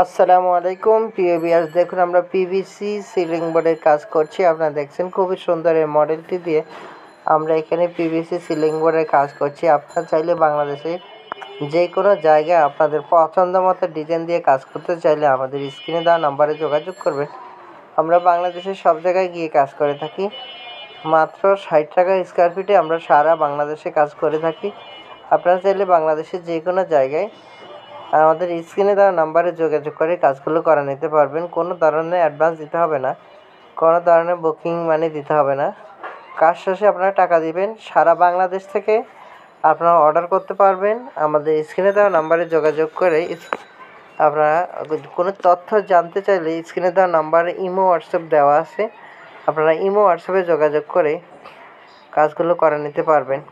আসসালামু আলাইকুম প্রিয় ভিউয়ার্স, দেখুন আমরা পিভিসি সিলিং বোর্ডের কাজ করছি। আপনারা দেখছেন খুবই সুন্দর এই মডেলটি দিয়ে আমরা এখানে পিভিসি সিলিং বোর্ডের কাজ করছি। আপনারা চাইলে বাংলাদেশে যে কোনো জায়গায় আপনাদের পছন্দ মতো ডিজাইন দিয়ে কাজ করতে চাইলে আমাদের স্ক্রিনে দেওয়া নাম্বারে যোগাযোগ করবেন। আমরা বাংলাদেশের সব জায়গায় গিয়ে কাজ করে থাকি। মাত্র 60 টাকা স্কোয়ার ফিটে আমরা সারা বাংলাদেশে কাজ করে থাকি। আপনারা চাইলে বাংলাদেশের যে কোনো জায়গায় আমাদের স্ক্রিনে দেওয়া নাম্বারে যোগাযোগ করে কাজগুলো করে নিতে পারবেন। কোনো ধরনের অ্যাডভান্স দিতে হবে না, কোনো ধরনের বুকিং মানি দিতে হবে না। কাজ শেষে আপনারা টাকা দিবেন। সারা বাংলাদেশ থেকে আপনারা অর্ডার করতে পারবেন। আমাদের স্ক্রিনে দেওয়া নাম্বারে যোগাযোগ করে আপনারা কোনো তথ্য জানতে চাইলে স্ক্রিনে দেওয়া নাম্বারে ইমো হোয়াটসঅ্যাপ দেওয়া আছে, আপনারা ইমো হোয়াটসঅ্যাপে যোগাযোগ করে কাজগুলো করে নিতে পারবেন।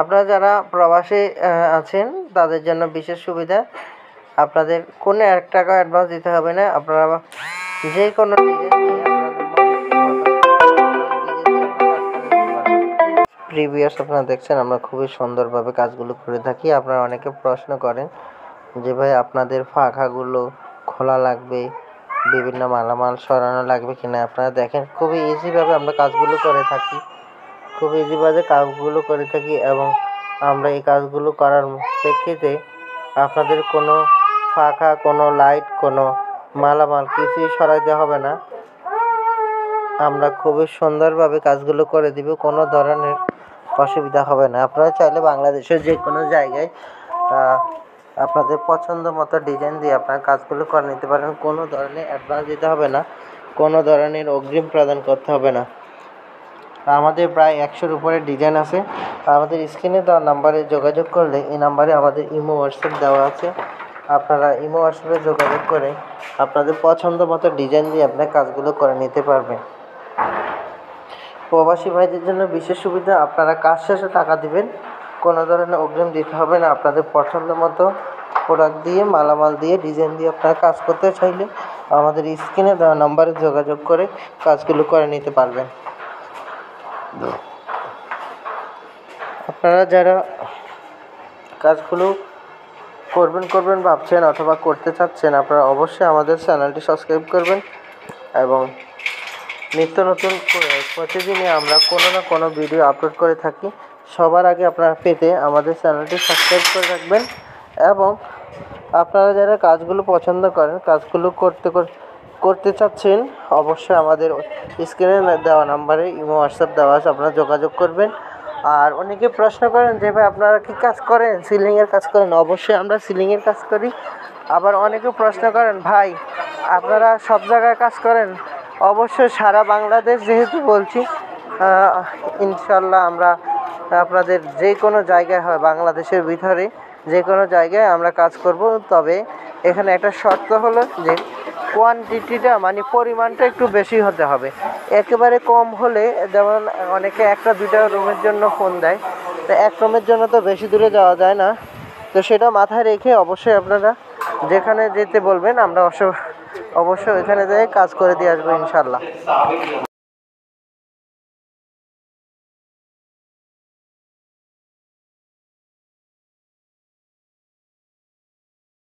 আপনারা যারা প্রবাসে আছেন তাদের জন্য বিশেষ সুবিধা, আপনাদের কোনো 1 টাকা অ্যাডভান্স দিতে হবে না। আপনারা যে কোনো প্রিভিয়াস আপনারা দেখছেন আমরা খুবই সুন্দরভাবে কাজগুলো করে থাকি। আপনারা অনেকে প্রশ্ন করেন যে ভাই আপনাদের পাখাগুলো খোলা লাগবে, বিভিন্ন মালামাল সরানো লাগবে কিনা। আপনারা দেখেন খুবই ইজিভাবে আমরা কাজগুলো করে থাকি, খুব ইজিভাবে কাজগুলো করে থাকি এবং আমরা এই কাজগুলো করার প্রেক্ষিতে আপনাদের কোনো পাখা, কোনো লাইট, কোনো মালামাল কিছুই সরাইতে হবে না। আমরা খুবই সুন্দরভাবে কাজগুলো করে দিব, কোনো ধরনের অসুবিধা হবে না। আপনারা চাইলে বাংলাদেশের যে কোনো জায়গায় আপনাদের পছন্দ মতো ডিজাইন দিয়ে আপনারা কাজগুলো করে নিতে পারেন। কোনো ধরনের অ্যাডভান্স দিতে হবে না, কোনো ধরনের অগ্রিম প্রদান করতে হবে না। আমাদের প্রায় 100-এর উপরে ডিজাইন আছে। আমাদের স্ক্রিনে দেওয়া নাম্বারে যোগাযোগ করলে এই নাম্বারে আমাদের ইমো হোয়াটসঅ্যাপ দেওয়া আছে, আপনারা ইমো হোয়াটসঅ্যাপে যোগাযোগ করে আপনাদের পছন্দ মতো ডিজাইন দিয়ে আপনার কাজগুলো করে নিতে পারবেন। প্রবাসী ভাইদের জন্য বিশেষ সুবিধা, আপনারা কাজ শেষে টাকা দিবেন, কোনো ধরনের অগ্রিম দিতে হবে না। আপনাদের পছন্দ মতো প্রোডাক্ট দিয়ে, মালামাল দিয়ে, ডিজাইন দিয়ে আপনারা কাজ করতে চাইলে আমাদের স্ক্রিনে দেওয়া নাম্বারে যোগাযোগ করে কাজগুলো করে নিতে পারবেন। আপনারা যারা কাজগুলো করবেন ভাবছেন অথবা করতে চাচ্ছেন, আপনারা অবশ্যই আমাদের চ্যানেলটি সাবস্ক্রাইব করবেন এবং নিত্য নতুন প্রতিদিনই আমরা কোনো না কোনো ভিডিও আপলোড করে থাকি। সবার আগে আপনারা পেতে আমাদের চ্যানেলটি সাবস্ক্রাইব করে রাখবেন এবং আপনারা যারা কাজগুলো পছন্দ করেন, কাজগুলো করতে চাচ্ছেন, অবশ্যই আমাদের স্ক্রিনে দেওয়া নাম্বারে ইমো হোয়াটসঅ্যাপ দেওয়া আছে, আপনারা যোগাযোগ করবেন। আর অনেকে প্রশ্ন করেন যে ভাই আপনারা কি কাজ করেন, সিলিংয়ের কাজ করেন? অবশ্যই আমরা সিলিংয়ের কাজ করি। আবার অনেকে প্রশ্ন করেন ভাই আপনারা সব জায়গায় কাজ করেন? অবশ্যই সারা বাংলাদেশ যেহেতু বলছি, ইনশাল্লাহ আমরা আপনাদের যে কোনো জায়গায় হয় বাংলাদেশের ভিতরে যে কোনো জায়গায় আমরা কাজ করব। তবে এখানে একটা শর্ত হলো যে কোয়ান্টিটিটা মানে পরিমাণটা একটু বেশি হতে হবে। একেবারে কম হলে, যেমন অনেকে 1-2টা রুমের জন্য ফোন দেয়, তো 1 রুমের জন্য তো বেশি দূরে যাওয়া যায় না। তো সেটা মাথায় রেখে অবশ্যই আপনারা যেখানে যেতে বলবেন আমরা অবশ্যই ওইখানে যেয়ে কাজ করে দিয়ে আসবো ইনশাল্লাহ।